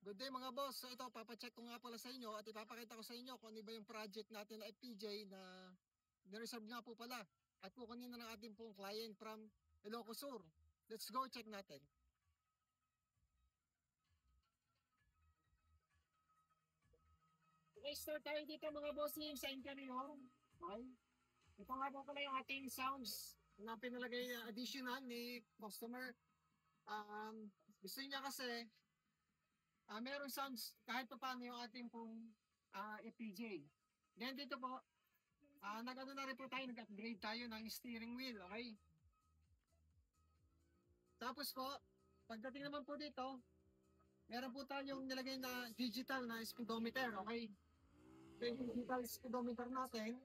Good day mga boss. So ito, papacheck ko nga pala sa inyo at ipapakita ko sa inyo kung ano ba yung project natin na FPJ na nireserve nga po pala. At kukunin na ng ating pong client from Ilocos Sur. Let's go check natin. Okay, start tayo dito mga bossing sa interior. Okay. Ito nga po pala yung ating sounds na pinalagay na additional ni customer. Gusto niya kasi meron sounds kahit pa paano yung ating pong FPJ. Then dito po, nag-ano na rin po tayo, nag-upgrade tayo ng steering wheel, okay? Tapos po, pagdating naman po dito, meron po tayong nilagay na digital na speedometer, okay? Ito yung digital speedometer natin.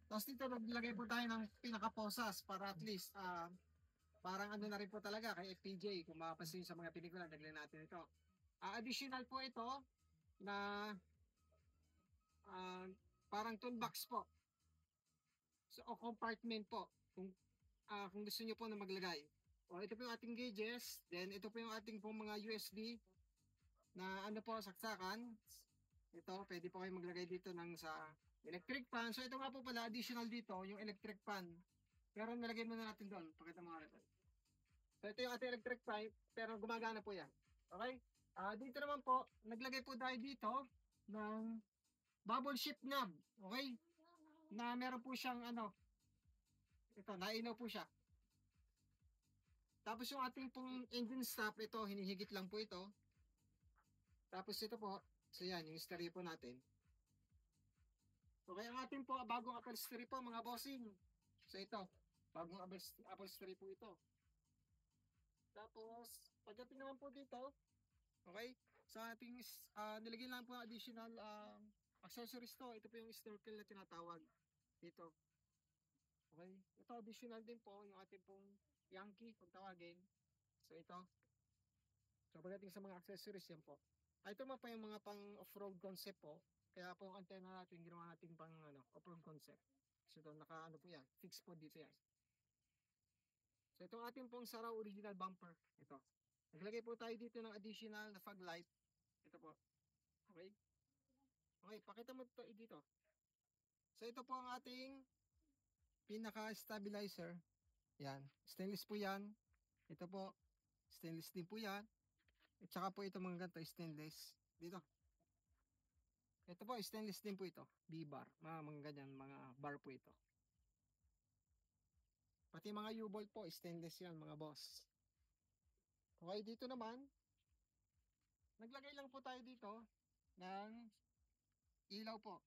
Tapos dito naglagay po tayo ng pinaka-posas para at least, parang ano na rin po talaga kay FPJ, kung makapansin sa mga pelikula, naglagay natin ito. Additional po ito na parang toolbox po. So, o compartment po kung gusto niyo po na maglagay. O, ito po yung ating gauges. Then, ito po yung ating pong mga USB na ano po, saksakan. Ito, pwede po kayo maglagay dito ng sa electric fan. So, ito nga po pala, additional dito, yung electric fan. Pero nilagay muna natin doon. Pakita mo nga ito. So, ito yung ating electric fan, pero gumagana po yan. Okay? Dito naman po, naglagay po tayo dito ng bubble shift knob. Okay? Na meron po siyang ano, ito, nailaw po siya. Tapos yung ating pong engine stop, ito, hinihigit lang po ito. Tapos ito po, so yan, yung stereo po natin. Okay, ang ating po, bagong upholstery po mga bossing. So ito, bagong upholstery po ito. Tapos, pagdating naman po dito, okay, sa ating, nilagyan lang po additional accessories to. Ito po yung snorkel na tinatawag dito. Okay, ito additional din po, yung ating pong Yankee, kung tawagin. So ito. So pagdating sa mga accessories yan po. Ito man pa yung mga pang off-road concept po. Kaya po ang antena natin, ginawa natin pang off-road concept. So ito, naka po yan. Fix po dito yan. So itong ating pong Saraw original bumper. Ito. Naglagay po tayo dito ng additional na fog light. Ito po. Okay. Okay, pakita mo ito dito. So ito po ang ating pinaka-stabilizer. Yan. Stainless po yan. Ito po. Stainless din po yan. At saka po ito mga ganito, stainless. Dito. Ito po, stainless din po ito. B-bar. Mga ganyan, mga bar po ito. Pati mga U-bolt po, stainless yan mga boss. Okay, dito naman, naglagay lang po tayo dito ng ilaw po.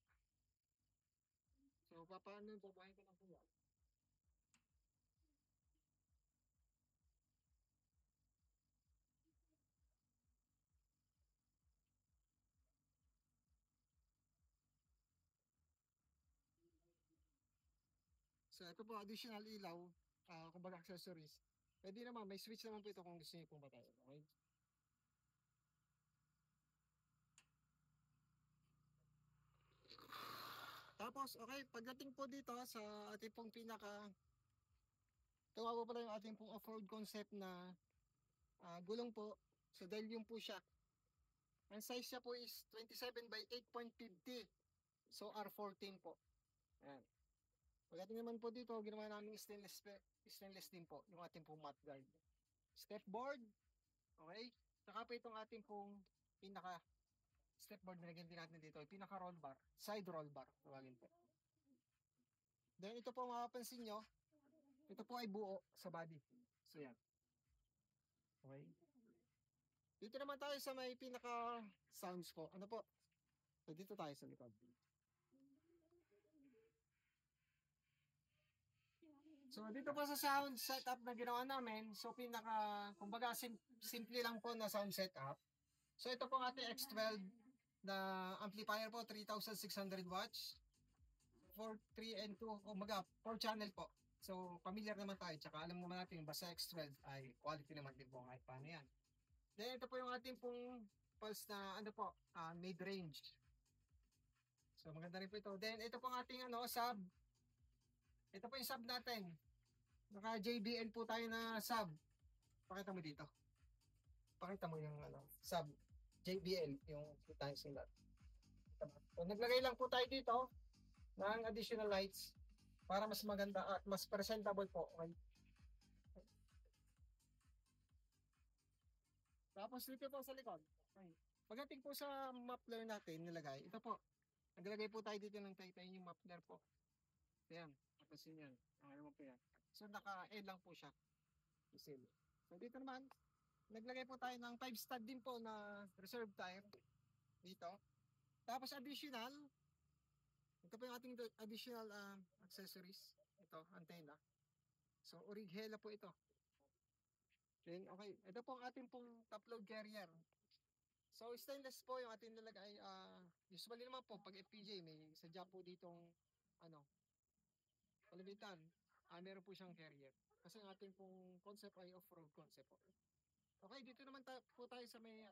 So, paano, babahin ko lang po yan. So, ito po, additional ilaw, kumbaga accessories. Pwede naman, may switch naman po ito kung gusto niyo pong batayin. Okay? Tapos, okay, pagdating po dito sa ating pong ito nga po pala yung ating pong off-road concept na gulong po. So, dahil yung po siya. Ang size niya po is 27 by 8.50. So, R14 po. Ayan. Pagdating naman po dito, ginawa namin stainless din po, yung ating pong mat guard. Step board, okay? Saka po itong ating pong pinaka step board, nilagyan din natin dito, yung pinaka roll bar, side roll bar, tawagin po. Then ito po mapapansin nyo, ito po ay buo sa body. So yan. Okay. Dito naman tayo sa may pinaka sounds po. Ano po? So dito tayo sa likod. So dito po sa sound setup na ginawa namin, so kumbaga simple lang po na sound setup. So ito po ang ating X12 na amplifier po, 3,600 watts. 4, 3, and 2, kumbaga 4 channel po. So familiar naman tayo, tsaka alam naman natin basta X12 ay quality naman din po kahit paano yan. Then ito po yung ating pong pulse na ano po, mid-range. So maganda rin po ito. Then ito po ang ating sub. Ito po yung sub natin. Naka JBL po tayo na sub. Pakita mo dito. Pakita mo yung sub. JBL, yung times nila. So, naglagay lang po tayo dito ng additional lights para mas maganda at mas presentable po. Okay? Tapos dito po sa likod. Okay. Pagdating po sa muffler natin nilagay, ito po. Naglagay po tayo dito ng titanium muffler po. Ayan. Tapos yan. Okay mo po yan. So naka-L lang po siya. Isil. So dito naman, naglagay po tayo ng 5 stud din po na reserve tire dito. Tapos additional, ito po yung ating additional accessories. Ito, antenna. So Orighella po ito. Then okay, ito po ang ating pong top load carrier. So stainless po yung ating nilagay. Usually naman po pag FPJ may sadya po ditong ano, kalimitan. Meron po siyang carrier. Kasi ang ating pong concept ay off-road concept po. Okay, dito naman po tayo sa may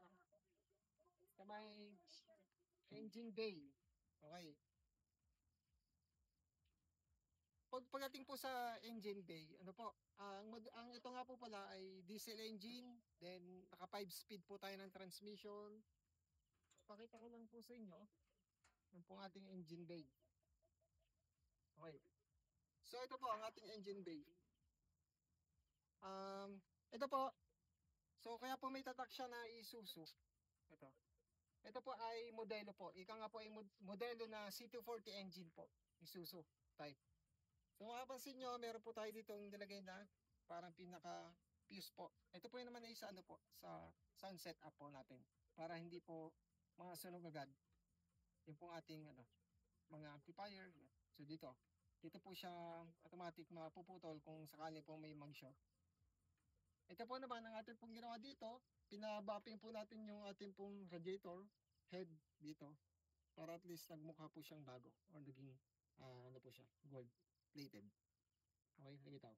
engine bay. Okay. Pagdating po sa engine bay, ano po, ang ito nga po pala ay diesel engine, then naka 5 speed po tayo ng transmission. Pakita ko lang po sa inyo, yung pong ating engine bay. Okay. So ito po ang ating engine bay. Ito po, so kaya po may tatak siya na Isuzu. Ito. Ito po ay modelo po. Ika nga po ay modelo na C240 engine po. Isuzu type. So makapansin nyo, meron po tayo ditong nilagay na parang pinaka fuse po. Ito po yung naman ay sa ano po, sa sound setup po natin. Para hindi po masunog agad. Yung pong ating mga amplifier. So dito po siya automatic mapuputol kung sakali po may mag-short. Ito po naman ang ating pong ginawa dito. Pinabapping po natin yung ating pong radiator head dito. Para at least nagmukha po siyang bago. Or naging ano po siya, gold plated. Okay, lumitaw.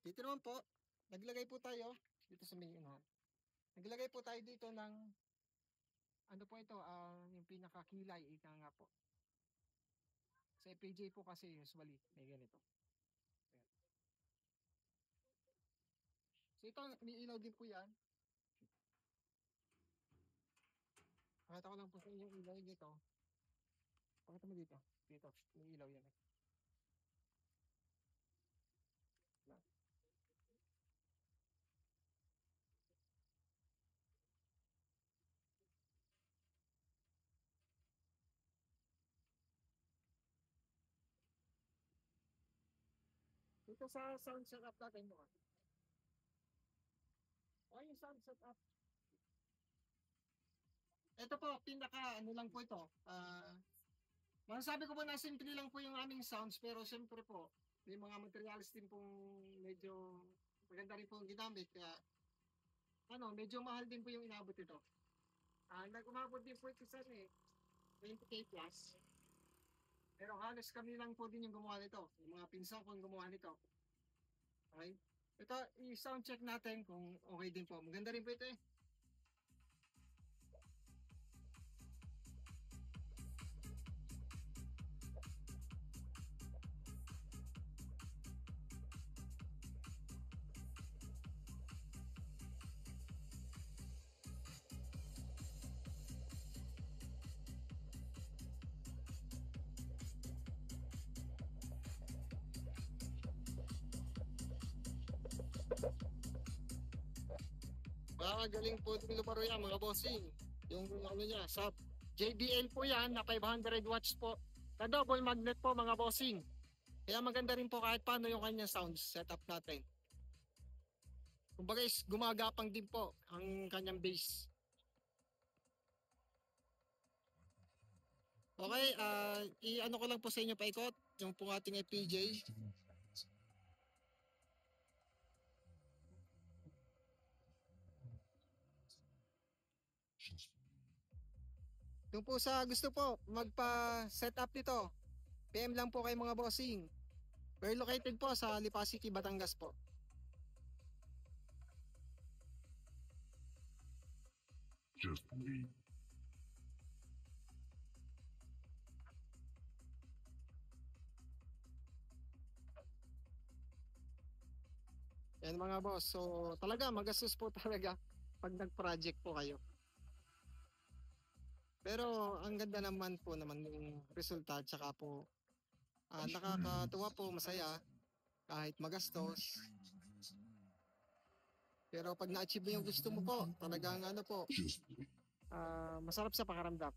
Dito naman po, naglagay po tayo dito sa may unahan. Naglagay po tayo dito ng ano po ito, yung pinakakilay, ika nga po. Sa FPJ po kasi usually may ganito. So ito, may ilaw din po yan. Pakita ko lang po sa inyo yung ilaw dito. Pakita mo dito. Dito, may ilaw yan. Dito sa sound setup natin mo. Okay, yung sound setup. Ito po, pinaka ano lang po ito. Masasabi ko po na simple lang po yung aming sounds, pero siyempre po, may mga materials din pong medyo maganda rin po ginamit. Kaya, medyo mahal din po yung inabot ito. Nag-umabot din po ito sa 20K plus. Pero halos kami lang po din yung gumawa nito. Yung mga pinsan ko yung gumawa nito. Okay? Ito, i-sound check natin kung okay din po. Maganda rin po ito eh. Galing po din lumaro yan mga bossing. Yung ano niya, sa JBL po yan na 500 watts po. Na double magnet po mga bossing. Kaya maganda rin po kahit paano yung kanya sound setup natin. Kumbaga gumagapang din po ang kanyang bass. Okay, i-ano ko lang po sa inyo paikot yung pong ating FPJ. Yung po sa gusto po magpa-set up nito, PM lang po kay mga bossing. We're located po sa Lipa City, Batangas po. Just wait. Yan mga boss. So talaga magastos po talaga pag nag-project po kayo. Pero ang ganda naman po naman yung resulta, tsaka po nakakatuwa po, masaya kahit magastos. Pero pag na-achieve mo yung gusto mo po, talagang ano po, masarap sa pakiramdam.